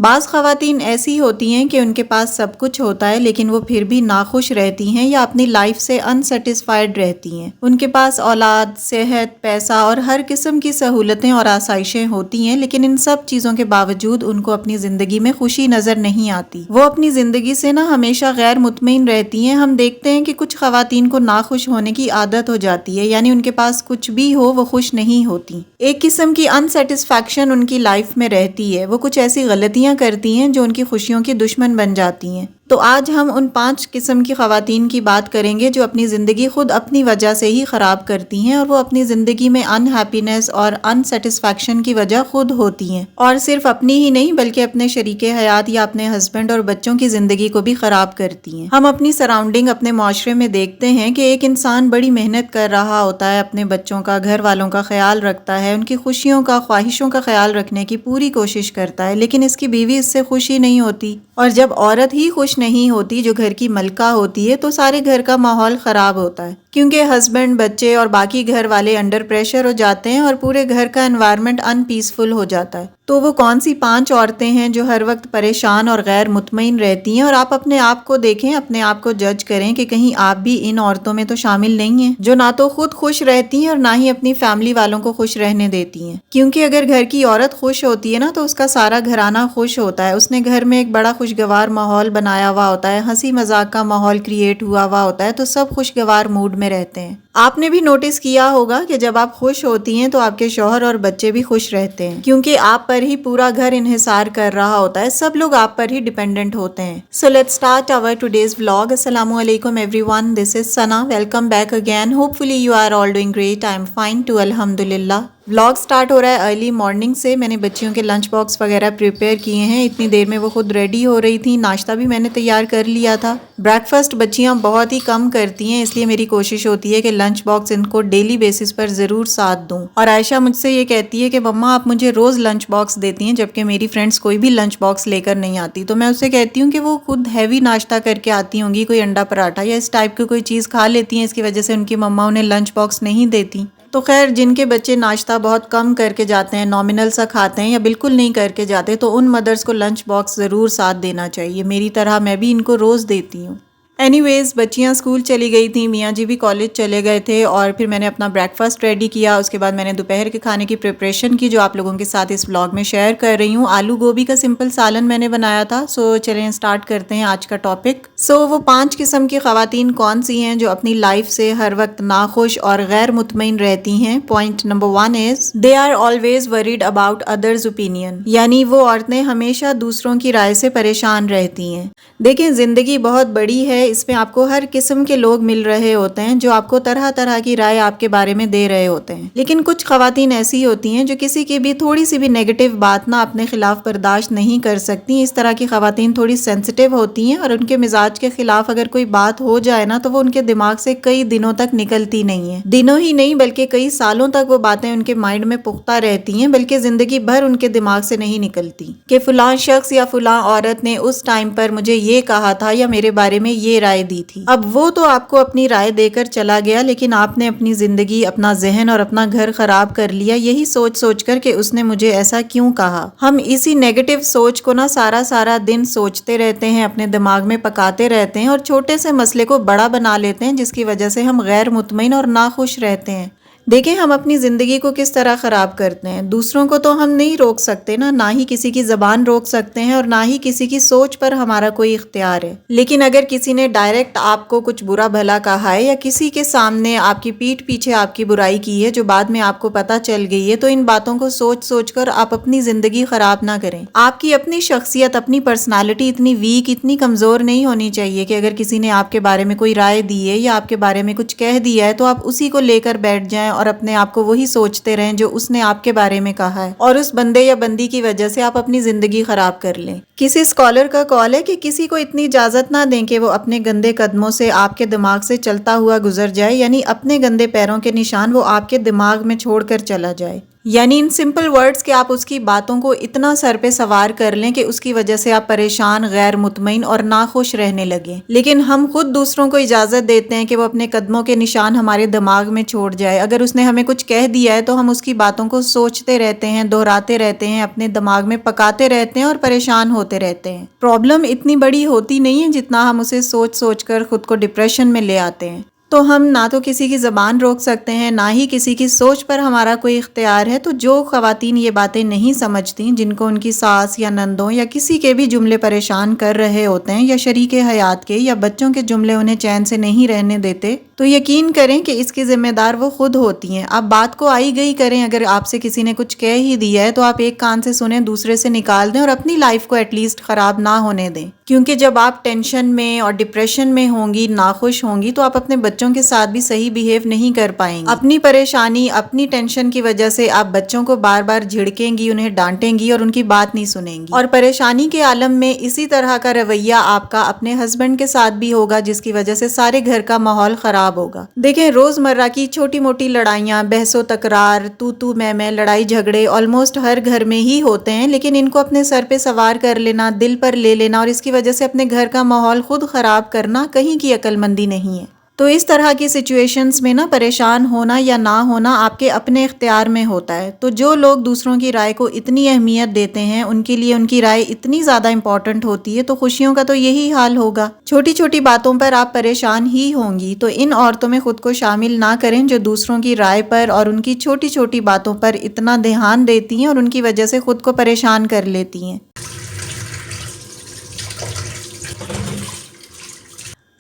بعض خواتین ایسی ہوتی ہیں کہ ان کے پاس سب کچھ ہوتا ہے لیکن وہ پھر بھی ناخوش رہتی ہیں یا اپنی لائف سے انسیٹسفائیڈ رہتی ہیں۔ ان کے پاس اولاد، صحت، پیسہ اور ہر قسم کی سہولتیں اور آسائشیں ہوتی ہیں، لیکن ان سب چیزوں کے باوجود ان کو اپنی زندگی میں خوشی نظر نہیں آتی۔ وہ اپنی زندگی سے ہمیشہ غیر مطمئن رہتی ہیں۔ ہم دیکھتے ہیں کہ کچھ خواتین کو ناخوش ہونے کی عادت ہو جاتی ہے، یعنی ان کے پاس کچھ بھی ہو وہ خوش نہیں ہوتی۔ ایک قسم کی انسیٹسفیکشن ان کی لائف میں رہتی ہے۔ وہ کچھ ایسی غلطیاں کرتی ہیں جو ان کی خوشیوں کی دشمن بن جاتی ہیں۔ تو آج ہم ان 5 قسم کی خواتین کی بات کریں گے جو اپنی زندگی خود اپنی وجہ سے ہی خراب کرتی ہیں، اور وہ اپنی زندگی میں انہیپینس اور انسیٹسفیکشن کی وجہ خود ہوتی ہیں، اور صرف اپنی ہی نہیں بلکہ اپنے شریک حیات یا اپنے ہسبینڈ اور بچوں کی زندگی کو بھی خراب کرتی ہیں۔ ہم اپنی سراؤنڈنگ، اپنے معاشرے میں دیکھتے ہیں کہ ایک انسان بڑی محنت کر رہا ہوتا ہے، اپنے بچوں کا، گھر والوں کا خیال رکھتا ہے، ان کی خوشیوں کا، خواہشوں کا خیال رکھنے کی پوری کوشش کرتا ہے، لیکن اس کی بیوی اس سے خوشی نہیں ہوتی، اور جب عورت ہی خوش نہیں ہوتی جو گھر کی ملکہ ہوتی ہے تو سارے گھر کا ماحول خراب ہوتا ہے، کیونکہ ہسبینڈ، بچے اور باقی گھر والے انڈر پریشر ہو جاتے ہیں اور پورے گھر کا انوائرمنٹ ان پیسفل ہو جاتا ہے۔ تو وہ کون سی 5 عورتیں ہیں جو ہر وقت پریشان اور غیر مطمئن رہتی ہیں؟ اور آپ اپنے آپ کو دیکھیں، اپنے آپ کو جج کریں کہ کہیں آپ بھی ان عورتوں میں تو شامل نہیں ہیں جو نہ تو خود خوش رہتی ہیں اور نہ ہی اپنی فیملی والوں کو خوش رہنے دیتی ہیں۔ کیونکہ اگر گھر کی عورت خوش ہوتی ہے تو اس کا سارا گھرانہ خوش ہوتا ہے، اس نے گھر میں ایک بڑا خوشگوار ماحول بنایا ہوا ہوتا ہے، ہنسی مذاق کا ماحول کریٹ ہوا ہوا ہوتا ہے، تو سب خوشگوار موڈ میں رہتے ہیں۔ آپ نے بھی نوٹس کیا ہوگا کہ جب آپ خوش ہوتی ہیں تو آپ کے شوہر اور بچے بھی خوش رہتے ہیں، کیونکہ آپ پر ہی پورا گھر انحصار کر رہا ہوتا ہے، سب لوگ آپ پر ہی ڈیپینڈنٹ ہوتے ہیں۔ So let's start our today's vlog. السلام علیکم everyone, this is Sana. Welcome back again. Hopefully you are all doing great. I am fine too, alhamdulillah. Vlog start ہو رہا ہے ارلی مارننگ سے۔ میں نے بچیوں کے لنچ باکس وغیرہ پریپیئر کیے ہیں، اتنی دیر میں وہ خود ریڈی ہو رہی تھی، ناشتہ بھی میں نے تیار کر لیا تھا۔ بریک فاسٹ بچیاں بہت ہی کم کرتی ہیں، اس لیے میری کوشش ہوتی ہے کہ لنچ باکس ان کو ڈیلی بیسس پر ضرور ساتھ دوں، اور عائشہ مجھ سے یہ کہتی ہے کہ مما آپ مجھے روز لنچ باکس دیتی ہیں، جبکہ میری فرینڈس کوئی بھی لنچ باکس لے کر نہیں آتی۔ تو میں اس سے کہتی ہوں کہ وہ خود ہیوی ناشتہ کر کے آتی ہوں گی، کوئی انڈا پراٹھا یا اس ٹائپ کی کوئی چیز کھا لیتی ہیں، اس کی وجہ سے ان کی مما انہیں لنچ باکس نہیں دیتی۔ تو خیر، جن کے بچے ناشتہ بہت کم کر کے جاتے ہیں، نامنل سا کھاتے ہیں یا بالکل نہیں کر کے جاتے، تو ان مدرس کو لنچ باکس ضرور ساتھ دینا چاہیے، میری طرح میں بھی ان کو روز دیتی ہوں۔ اینی ویز، بچیاں اسکول چلی گئی تھیں، میاں جی بھی کالج چلے گئے تھے، اور پھر میں نے اپنا بریک فاسٹ ریڈی کیا۔ اس کے بعد میں نے دوپہر کے کھانے کی پریپریشن کی، جو آپ لوگوں کے ساتھ اس ولاگ میں شیئر کر رہی ہوں۔ آلو گوبھی کا سمپل سالن میں نے بنایا تھا۔ چلیں اسٹارٹ کرتے ہیں آج کا ٹاپک۔ وہ 5 قسم کی خواتین کون سی ہیں جو اپنی لائف سے ہر وقت ناخوش اور غیر مطمئن رہتی ہیں؟ Point number 1 is they are always worried about others' opinion، یعنی وہ عورتیں ہمیشہ دوسروں کی رائے سے پریشان رہتی ہیں۔ دیکھیں، زندگی بہت بڑی ہے، اس میں آپ کو ہر قسم کے لوگ مل رہے ہوتے ہیں جو آپ کو طرح طرح کی رائے آپ کے بارے میں دے رہے ہوتے ہیں، لیکن کچھ خواتین ایسی ہوتی ہیں جو کسی کی بھی تھوڑی سی بھی نیگیٹو بات نہ اپنے خلاف برداشت نہیں کر سکتی۔ اس طرح کی خواتین تھوڑی سینسٹیو ہوتی ہیں، اور ان کے مزاج کے خلاف اگر کوئی بات ہو جائے تو وہ ان کے دماغ سے کئی دنوں تک نکلتی نہیں ہے، دنوں ہی نہیں بلکہ کئی سالوں تک وہ باتیں ان کے مائنڈ میں پختہ رہتی ہیں، بلکہ زندگی بھر ان کے دماغ سے نہیں نکلتی کہ فلاں شخص یا فلاں عورت نے اس ٹائم پر مجھے یہ کہا تھا یا میرے بارے میں یہ رائے دی تھی۔ اب وہ تو آپ کو اپنی رائے دے کر چلا گیا، لیکن آپ نے اپنی زندگی، اپنا ذہن اور اپنا گھر خراب کر لیا، یہی سوچ سوچ کر کہ اس نے مجھے ایسا کیوں کہا۔ ہم اسی نیگیٹو سوچ کو سارا دن سوچتے رہتے ہیں، اپنے دماغ میں پکاتے رہتے ہیں، اور چھوٹے سے مسئلے کو بڑا بنا لیتے ہیں، جس کی وجہ سے ہم غیر مطمئن اور ناخوش رہتے ہیں۔ دیکھیں، ہم اپنی زندگی کو کس طرح خراب کرتے ہیں۔ دوسروں کو تو ہم نہیں روک سکتے نہ ہی کسی کی زبان روک سکتے ہیں، اور نہ ہی کسی کی سوچ پر ہمارا کوئی اختیار ہے، لیکن اگر کسی نے ڈائریکٹ آپ کو کچھ برا بھلا کہا ہے یا کسی کے سامنے آپ کی پیٹھ پیچھے آپ کی برائی کی ہے جو بعد میں آپ کو پتہ چل گئی ہے، تو ان باتوں کو سوچ سوچ کر آپ اپنی زندگی خراب نہ کریں۔ آپ کی اپنی شخصیت، اپنی پرسنالٹی اتنی ویک، اتنی کمزور نہیں ہونی چاہیے کہ اگر کسی نے آپ کے بارے میں کوئی رائے دی ہے یا آپ کے بارے میں کچھ کہہ دیا ہے تو آپ اسی کو لے کر بیٹھ جائیں اور اپنے آپ کو وہی سوچتے رہیں جو اس نے آپ کے بارے میں کہا ہے، اور اس بندے یا بندی کی وجہ سے آپ اپنی زندگی خراب کر لیں۔ کسی اسکالر کا کال ہے کہ کسی کو اتنی اجازت نہ دیں کہ وہ اپنے گندے قدموں سے آپ کے دماغ سے چلتا ہوا گزر جائے، یعنی اپنے گندے پیروں کے نشان وہ آپ کے دماغ میں چھوڑ کر چلا جائے۔ یعنی ان سمپل ورڈز کہ آپ اس کی باتوں کو اتنا سر پہ سوار کر لیں کہ اس کی وجہ سے آپ پریشان، غیر مطمئن اور ناخوش رہنے لگیں۔ لیکن ہم خود دوسروں کو اجازت دیتے ہیں کہ وہ اپنے قدموں کے نشان ہمارے دماغ میں چھوڑ جائے۔ اگر اس نے ہمیں کچھ کہہ دیا ہے تو ہم اس کی باتوں کو سوچتے رہتے ہیں، دہراتے رہتے ہیں، اپنے دماغ میں پکاتے رہتے ہیں اور پریشان ہوتے رہتے ہیں۔ پرابلم اتنی بڑی ہوتی نہیں ہے جتنا ہم اسے سوچ سوچ کر خود کو ڈپریشن میں لے آتے ہیں۔ تو ہم نہ تو کسی کی زبان روک سکتے ہیں، نہ ہی کسی کی سوچ پر ہمارا کوئی اختیار ہے۔ تو جو خواتین یہ باتیں نہیں سمجھتی، جن کو ان کی ساس یا نندوں یا کسی کے بھی جملے پریشان کر رہے ہوتے ہیں، یا شریک حیات کے یا بچوں کے جملے انہیں چین سے نہیں رہنے دیتے، تو یقین کریں کہ اس کی ذمہ دار وہ خود ہوتی ہیں۔ آپ بات کو آئی گئی کریں، اگر آپ سے کسی نے کچھ کہہ ہی دیا ہے تو آپ ایک کان سے سنیں، دوسرے سے نکال دیں اور اپنی لائف کو ایٹ لیسٹ خراب نہ ہونے دیں۔ کیونکہ جب آپ ٹینشن میں اور ڈپریشن میں ہوں گی، ناخوش ہوں گی، تو آپ اپنے بچوں کے ساتھ بھی صحیح بیہیو نہیں کر پائیں گی۔ اپنی پریشانی، اپنی ٹینشن کی وجہ سے آپ بچوں کو بار بار جھڑکیں گی، انہیں ڈانٹیں گی اور ان کی بات نہیں سنیں گی۔ اور پریشانی کے عالم میں اسی طرح کا رویہ آپ کا اپنے ہسبینڈ کے ساتھ بھی ہوگا، جس کی وجہ سے سارے گھر کا ماحول خراب ہوگا۔ دیکھیں، روزمرہ کی چھوٹی موٹی لڑائیاں، بحث و تکرار، تو میں لڑائی جھگڑے آلموسٹ ہر گھر میں ہی ہوتے ہیں، لیکن ان کو اپنے سر پہ سوار کر لینا، دل پر لے لینا اور اس کی وجہ سے اپنے گھر کا ماحول خود خراب کرنا کہیں کی عقل مندی نہیں ہے۔ تو اس طرح کی سچویشنز میں نا پریشان ہونا یا نہ ہونا آپ کے اپنے اختیار میں ہوتا ہے۔ تو جو لوگ دوسروں کی رائے کو اتنی اہمیت دیتے ہیں، ان کے لیے ان کی رائے اتنی زیادہ امپورٹنٹ ہوتی ہے، تو خوشیوں کا تو یہی حال ہوگا۔ چھوٹی چھوٹی باتوں پر آپ پریشان ہی ہوں گی، تو ان عورتوں میں خود کو شامل نہ کریں جو دوسروں کی رائے پر اور ان کی چھوٹی چھوٹی باتوں پر اتنا دھیان دیتی ہیں اور ان کی وجہ سے خود کو پریشان کر لیتی ہیں۔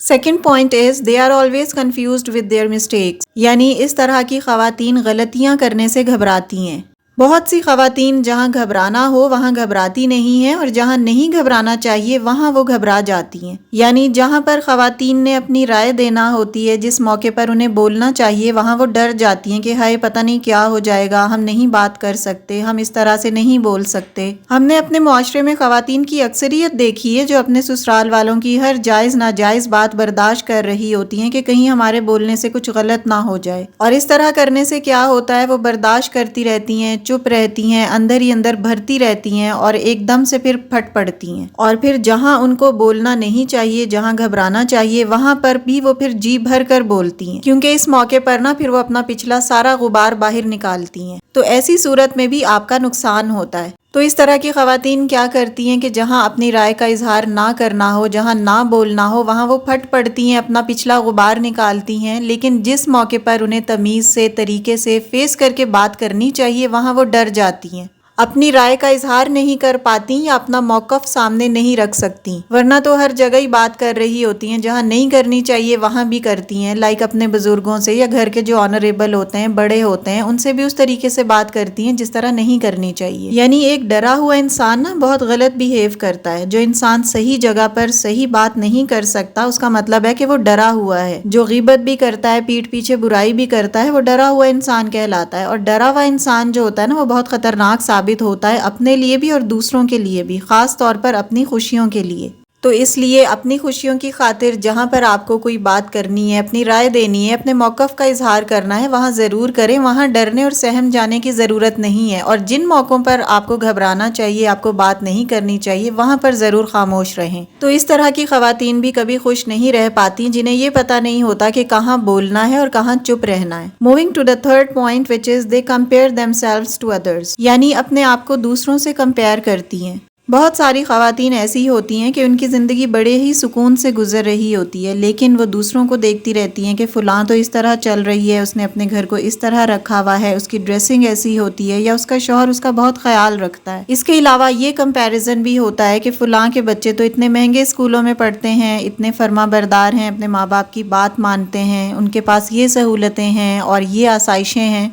Second point is they are always confused with their mistakes، یعنی اس طرح کی خواتین غلطیاں کرنے سے گھبراتی ہیں۔ بہت سی خواتین جہاں گھبرانا ہو وہاں گھبراتی نہیں ہیں، اور جہاں نہیں گھبرانا چاہیے وہاں وہ گھبرا جاتی ہیں۔ یعنی جہاں پر خواتین نے اپنی رائے دینا ہوتی ہے، جس موقع پر انہیں بولنا چاہیے، وہاں وہ ڈر جاتی ہیں کہ ہائے پتہ نہیں کیا ہو جائے گا، ہم نہیں بات کر سکتے، ہم اس طرح سے نہیں بول سکتے۔ ہم نے اپنے معاشرے میں خواتین کی اکثریت دیکھی ہے جو اپنے سسرال والوں کی ہر جائز ناجائز بات برداشت کر رہی ہوتی ہیں کہ کہیں ہمارے بولنے سے کچھ غلط نہ ہو جائے، اور اس طرح کرنے سے کیا ہوتا ہے، وہ برداشت کرتی رہتی ہیں، چپ رہتی ہیں، اندر ہی اندر بھرتی رہتی ہیں، اور ایک دم سے پھر پھٹ پڑتی ہیں، اور پھر جہاں ان کو بولنا نہیں چاہیے، جہاں گھبرانا چاہیے، وہاں پر بھی وہ پھر جی بھر کر بولتی ہیں، کیونکہ اس موقع پر نا پھر وہ اپنا پچھلا سارا غبار باہر نکالتی ہیں۔ تو ایسی صورت میں بھی آپ کا نقصان ہوتا ہے۔ تو اس طرح کی خواتین کیا کرتی ہیں کہ جہاں اپنی رائے کا اظہار نہ کرنا ہو، جہاں نہ بولنا ہو، وہاں وہ پھٹ پڑتی ہیں، اپنا پچھلا غبار نکالتی ہیں، لیکن جس موقع پر انہیں تمیز سے، طریقے سے فیس کر کے بات کرنی چاہیے، وہاں وہ ڈر جاتی ہیں، اپنی رائے کا اظہار نہیں کر پاتی یا اپنا موقف سامنے نہیں رکھ سکتی، ورنہ تو ہر جگہ ہی بات کر رہی ہوتی ہیں، جہاں نہیں کرنی چاہیے وہاں بھی کرتی ہیں، لائک اپنے بزرگوں سے یا گھر کے جو آنریبل ہوتے ہیں، بڑے ہوتے ہیں، ان سے بھی اس طریقے سے بات کرتی ہیں جس طرح نہیں کرنی چاہیے۔ یعنی ایک ڈرا ہوا انسان نا بہت غلط بیہیو کرتا ہے۔ جو انسان صحیح جگہ پر صحیح بات نہیں کر سکتا، اس کا مطلب ہے کہ وہ ڈرا ہوا ہے۔ جو غیبت بھی کرتا ہے، پیٹھ پیچھے برائی بھی کرتا ہے، وہ ڈرا ہوا انسان کہلاتا ہے، اور ڈرا ہوا انسان جو ہوتا ہے نا، وہ بہت خطرناک ثابت ہوتا ہے، اپنے لیے بھی اور دوسروں کے لیے بھی، خاص طور پر اپنی خوشیوں کے لیے۔ تو اس لیے اپنی خوشیوں کی خاطر جہاں پر آپ کو کوئی بات کرنی ہے، اپنی رائے دینی ہے، اپنے موقف کا اظہار کرنا ہے، وہاں ضرور کریں، وہاں ڈرنے اور سہم جانے کی ضرورت نہیں ہے، اور جن موقعوں پر آپ کو گھبرانا چاہیے، آپ کو بات نہیں کرنی چاہیے، وہاں پر ضرور خاموش رہیں۔ تو اس طرح کی خواتین بھی کبھی خوش نہیں رہ پاتی جنہیں یہ پتہ نہیں ہوتا کہ کہاں بولنا ہے اور کہاں چپ رہنا ہے۔ Moving to the third point which is they compare themselves to others، یعنی اپنے آپ کو دوسروں سے کمپیئر کرتی ہیں۔ بہت ساری خواتین ایسی ہوتی ہیں کہ ان کی زندگی بڑے ہی سکون سے گزر رہی ہوتی ہے، لیکن وہ دوسروں کو دیکھتی رہتی ہیں کہ فلاں تو اس طرح چل رہی ہے، اس نے اپنے گھر کو اس طرح رکھا ہوا ہے، اس کی ڈریسنگ ایسی ہوتی ہے، یا اس کا شوہر اس کا بہت خیال رکھتا ہے۔ اس کے علاوہ یہ کمپیریزن بھی ہوتا ہے کہ فلاں کے بچے تو اتنے مہنگے اسکولوں میں پڑھتے ہیں، اتنے فرما بردار ہیں، اپنے ماں باپ کی بات مانتے ہیں، ان کے پاس یہ سہولتیں ہیں اور یہ آسائشیں ہیں۔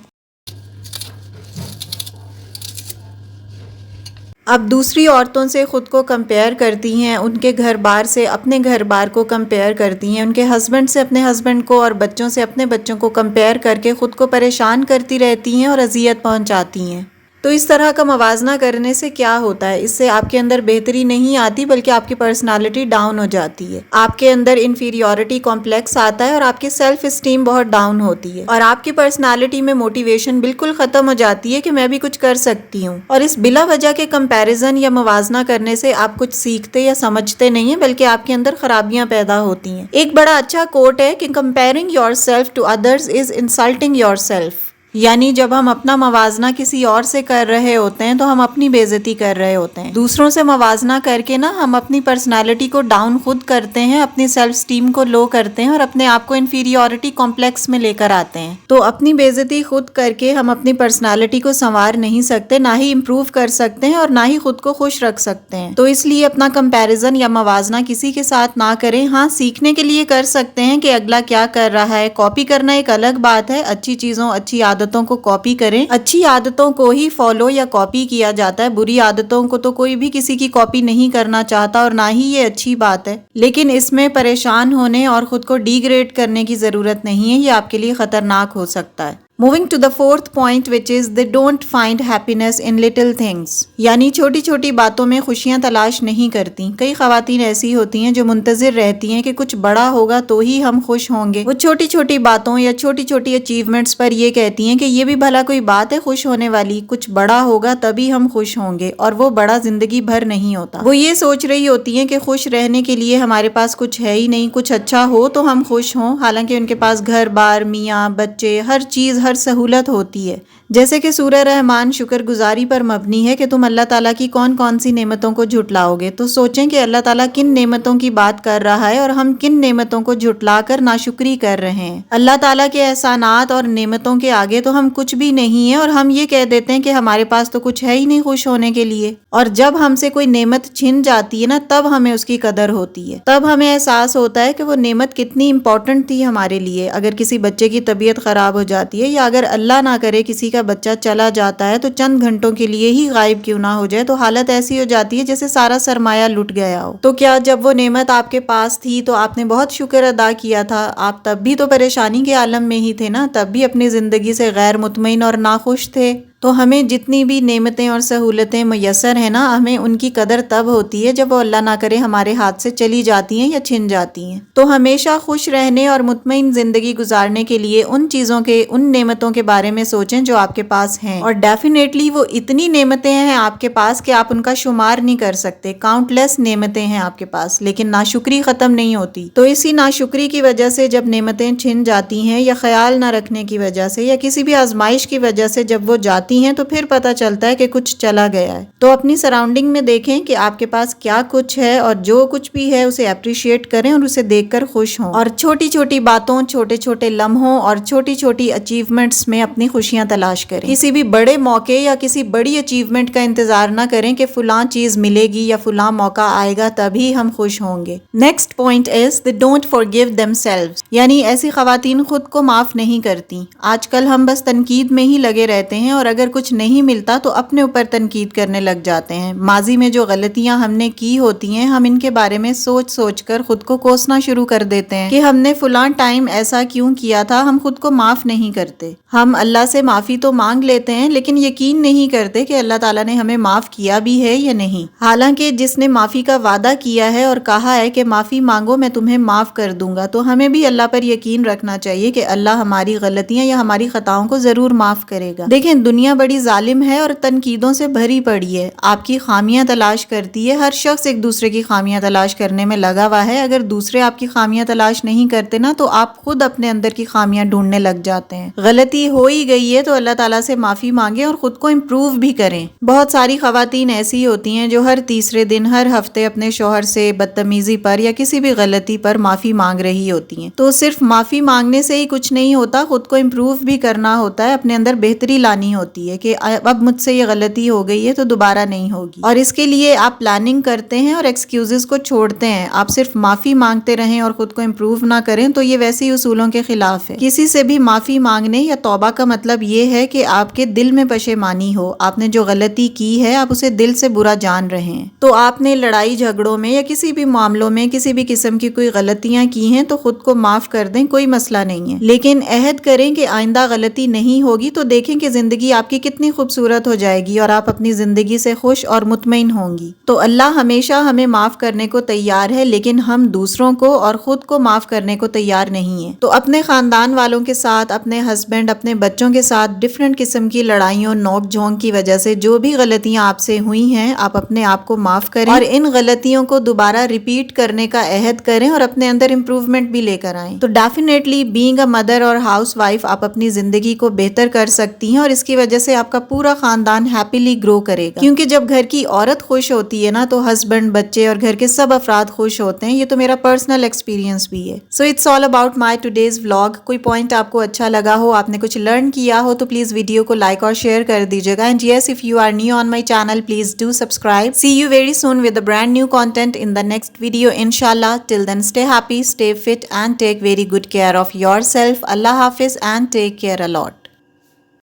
اب دوسری عورتوں سے خود کو کمپیئر کرتی ہیں، ان کے گھر بار سے اپنے گھر بار کو کمپیئر کرتی ہیں، ان کے ہسبینڈ سے اپنے ہسبینڈ کو اور بچوں سے اپنے بچوں کو کمپیئر کر کے خود کو پریشان کرتی رہتی ہیں اور اذیت پہنچاتی ہیں۔ تو اس طرح کا موازنہ کرنے سے کیا ہوتا ہے؟ اس سے آپ کے اندر بہتری نہیں آتی بلکہ آپ کی پرسنالٹی ڈاؤن ہو جاتی ہے، آپ کے اندر انفیریورٹی کمپلیکس آتا ہے اور آپ کی سیلف اسٹیم بہت ڈاؤن ہوتی ہے اور آپ کی پرسنالٹی میں موٹیویشن بالکل ختم ہو جاتی ہے کہ میں بھی کچھ کر سکتی ہوں۔ اور اس بلا وجہ کے کمپیریزن یا موازنہ کرنے سے آپ کچھ سیکھتے یا سمجھتے نہیں ہیں بلکہ آپ کے اندر خرابیاں پیدا ہوتی ہیں۔ ایک بڑا اچھا کوٹ ہے کہ comparing yourself to others is insulting yourself، یعنی جب ہم اپنا موازنہ کسی اور سے کر رہے ہوتے ہیں تو ہم اپنی بے عزتی کر رہے ہوتے ہیں۔ دوسروں سے موازنہ کر کے نا ہم اپنی پرسنالٹی کو ڈاؤن خود کرتے ہیں، اپنی سیلف اسٹیم کو لو کرتے ہیں اور اپنے آپ کو انفیریورٹی کمپلیکس میں لے کر آتے ہیں۔ تو اپنی بے عزتی خود کر کے ہم اپنی پرسنالٹی کو سنوار نہیں سکتے، نہ ہی امپروو کر سکتے ہیں اور نہ ہی خود کو خوش رکھ سکتے ہیں۔ تو اس لیے اپنا کمپیریزن یا موازنہ کسی کے ساتھ نہ کریں۔ ہاں، سیکھنے کے لیے کر سکتے ہیں کہ اگلا کیا کر رہا ہے، کاپی کرنا ایک الگ بات ہے، اچھی چیزوں اچھی عادتوں کو کاپی کریں، اچھی عادتوں کو ہی فالو یا کاپی کیا جاتا ہے، بری عادتوں کو تو کوئی بھی کسی کی کاپی نہیں کرنا چاہتا اور نہ ہی یہ اچھی بات ہے، لیکن اس میں پریشان ہونے اور خود کو ڈیگریڈ کرنے کی ضرورت نہیں ہے، یہ آپ کے لیے خطرناک ہو سکتا ہے۔ Moving to the fourth point, which is they don't find happiness in little things، یعنی چھوٹی چھوٹی باتوں میں خوشیاں تلاش نہیں کرتی۔ کئی خواتین ایسی ہوتی ہیں جو منتظر رہتی ہیں کہ کچھ بڑا ہوگا تو ہی ہم خوش ہوں گے۔ وہ چھوٹی چھوٹی باتوں یا چھوٹی چھوٹی اچیومنٹس پر یہ کہتی ہیں کہ یہ بھی بھلا کوئی بات ہے خوش ہونے والی، کچھ بڑا ہوگا تبھی ہم خوش ہوں گے، اور وہ بڑا زندگی بھر نہیں ہوتا۔ وہ یہ سوچ رہی ہوتی ہیں کہ خوش رہنے کے لیے ہمارے پاس کچھ ہے ہی نہیں، کچھ اچھا ہو تو ہم خوش ہوں، حالانکہ ان کے پاس گھر بار، میاں، بچے، ہر چیز، ہر سہولت ہوتی ہے۔ جیسے کہ سورہ رحمان شکر گزاری پر مبنی ہے کہ تم اللہ تعالیٰ کی کون کون سی نعمتوں کو جھٹلاؤ گے، تو سوچیں کہ اللہ تعالیٰ کن نعمتوں کی بات کر رہا ہے اور ہم کن نعمتوں کو جھٹلا کر ناشکری کر رہے ہیں۔ اللہ تعالیٰ کے احسانات اور نعمتوں کے آگے تو ہم کچھ بھی نہیں ہیں اور ہم یہ کہہ دیتے ہیں کہ ہمارے پاس تو کچھ ہے ہی نہیں خوش ہونے کے لیے۔ اور جب ہم سے کوئی نعمت چھن جاتی ہے نا، تب ہمیں اس کی قدر ہوتی ہے، تب ہمیں احساس ہوتا ہے کہ وہ نعمت کتنی امپورٹنٹ تھی ہمارے لیے۔ اگر کسی بچے کی طبیعت خراب ہو جاتی ہے یا اگر اللہ نہ کرے کسی کا بچہ چلا جاتا ہے تو چند گھنٹوں کے لیے ہی غائب کیوں نہ ہو جائے، تو حالت ایسی ہو جاتی ہے جیسے سارا سرمایہ لٹ گیا ہو۔ تو کیا جب وہ نعمت آپ کے پاس تھی تو آپ نے بہت شکر ادا کیا تھا؟ آپ تب بھی تو پریشانی کے عالم میں ہی تھے نا، تب بھی اپنی زندگی سے غیر مطمئن اور ناخوش تھے۔ تو ہمیں جتنی بھی نعمتیں اور سہولتیں میسر ہیں نا، ہمیں ان کی قدر تب ہوتی ہے جب وہ اللہ نہ کرے ہمارے ہاتھ سے چلی جاتی ہیں یا چھن جاتی ہیں۔ تو ہمیشہ خوش رہنے اور مطمئن زندگی گزارنے کے لیے ان چیزوں کے، ان نعمتوں کے بارے میں سوچیں جو آپ کے پاس ہیں، اور ڈیفینیٹلی وہ اتنی نعمتیں ہیں آپ کے پاس کہ آپ ان کا شمار نہیں کر سکتے، کاؤنٹ لیس نعمتیں ہیں آپ کے پاس، لیکن ناشکری ختم نہیں ہوتی۔ تو اسی ناشکری کی وجہ سے جب نعمتیں چھن جاتی ہیں، یا خیال نہ رکھنے کی وجہ سے، یا کسی بھی آزمائش کی وجہ سے جب وہ جاتی ہیں، تو پھر پتہ چلتا ہے کہ کچھ چلا گیا ہے۔ تو اپنی سراؤنڈنگ میں دیکھیں کہ آپ کے پاس کیا کچھ ہے، اور جو کچھ بھی ہے اسے اپریشیٹ کریں اور اسے دیکھ کر خوش ہوں، اور چھوٹی چھوٹی باتوں، چھوٹے چھوٹے لمحوں اور چھوٹی چھوٹی اچیومنٹس میں اپنی خوشیاں تلاش کریں۔ کسی بھی بڑے موقع یا کسی بڑی اچیومنٹ کا انتظار نہ کریں کہ فلاں چیز ملے گی یا فلاں موقع آئے گا تبھی ہم خوش ہوں گے۔ Next point is they don't forgive themselves، یعنی ایسی خواتین خود کو معاف نہیں کرتی۔ آج کل ہم بس تنقید میں ہی لگے رہتے ہیں، اور اگر کچھ نہیں ملتا تو اپنے اوپر تنقید کرنے لگ جاتے ہیں۔ ماضی میں جو غلطیاں ہم نے کی ہوتی ہیں، ہم ان کے بارے میں سوچ سوچ کر خود کو کوسنا شروع کر دیتے ہیں کہ ہم نے فلاں ٹائم ایسا کیوں کیا تھا۔ ہم خود کو معاف نہیں کرتے۔ ہم اللہ سے معافی تو مانگ لیتے ہیں لیکن یقین نہیں کرتے کہ اللہ تعالیٰ نے ہمیں معاف کیا بھی ہے یا نہیں، حالانکہ جس نے معافی کا وعدہ کیا ہے اور کہا ہے کہ معافی مانگو میں تمہیں معاف کر دوں گا، تو ہمیں بھی اللہ پر یقین رکھنا چاہیے کہ اللہ ہماری غلطیاں یا ہماری خطاؤں کو ضرور معاف کرے گا۔ دیکھیں، دنیا بڑی ظالم ہے اور تنقیدوں سے بھری پڑی ہے، آپ کی خامیاں تلاش کرتی ہے، ہر شخص ایک دوسرے کی خامیاں تلاش کرنے میں لگا ہوا ہے۔ اگر دوسرے آپ کی خامیاں تلاش نہیں کرتے نا، تو آپ خود اپنے اندر کی خامیاں ڈھونڈنے لگ جاتے ہیں۔ غلطی ہو ہی گئی ہے تو اللہ تعالیٰ سے معافی مانگیں اور خود کو امپروو بھی کریں۔ بہت ساری خواتین ایسی ہوتی ہیں جو ہر تیسرے دن، ہر ہفتے اپنے شوہر سے بدتمیزی پر یا کسی بھی غلطی پر معافی مانگ رہی ہوتی ہیں۔ تو صرف معافی مانگنے سے ہی کچھ نہیں ہوتا، خود کو امپروو بھی کرنا ہوتا ہے، اپنے اندر بہتری لانی ہوتی ہے کہ اب مجھ سے یہ غلطی ہو گئی ہے تو دوبارہ نہیں ہوگی، اور اس کے لیے آپ پلاننگ کرتے ہیں اور ایکسکیوزز کو چھوڑتے ہیں۔ آپ صرف معافی مانگتے رہیں اور خود کو امپروو نہ کریں تو یہ ویسے ہی اصولوں کے خلاف ہے۔ کسی سے بھی معافی مانگنے یا توبہ کا مطلب یہ ہے کہ آپ کے دل میں پشیمانی ہو، آپ نے جو غلطی کی ہے آپ اسے دل سے برا جان رہے ہیں۔ تو آپ نے لڑائی جھگڑوں میں یا کسی بھی معاملوں میں کسی بھی قسم کی کوئی غلطیاں کی ہیں تو خود کو معاف کر دیں، کوئی مسئلہ نہیں ہے، لیکن عہد کریں کہ آئندہ غلطی نہیں ہوگی۔ تو دیکھیں کہ زندگی آپ کی کتنی خوبصورت ہو جائے گی اور آپ اپنی زندگی سے خوش اور مطمئن ہوں گی۔ تو اللہ ہمیشہ ہمیں معاف کرنے کو تیار ہے، لیکن ہم دوسروں کو اور خود کو معاف کرنے کو تیار نہیں ہیں۔ تو اپنے خاندان والوں کے ساتھ، اپنے ہسبینڈ، اپنے بچوں کے ساتھ ڈفرینٹ قسم کی لڑائیوں، نوک جھونک کی وجہ سے جو بھی غلطیاں آپ سے ہوئی ہیں، آپ اپنے آپ کو معاف کریں اور ان غلطیوں کو دوبارہ ریپیٹ کرنے کا عہد کریں اور اپنے اندر امپروومنٹ بھی لے کر آئیں۔ تو ڈیفینیٹلی بینگ اے مدر اور ہاؤس وائف آپ اپنی زندگی کو بہتر کر سکتی ہیں اور اس کی وجہ سے آپ کا پورا خاندان ہیپیلی گرو کرے گا، کیونکہ جب گھر کی عورت خوش ہوتی ہے نا تو ہسبینڈ، بچے اور گھر کے سب افراد خوش ہوتے ہیں۔ یہ تو میرا پرسنل ایکسپیرینس بھی ہے۔ So it's all about my today's vlog. کوئی پوائنٹ آپ کو اچھا لگا ہو، آپ نے کچھ لرن کیا ہو تو پلیز ویڈیو کو لائک اور شیئر کر دیجیے گا. And yes, if you are new on my channel, please do subscribe. See you very soon with a brand new content in the next video, inshallah. Till then, stay happy, stay fit and take very good care of yourself. Allah Hafiz and take care a lot.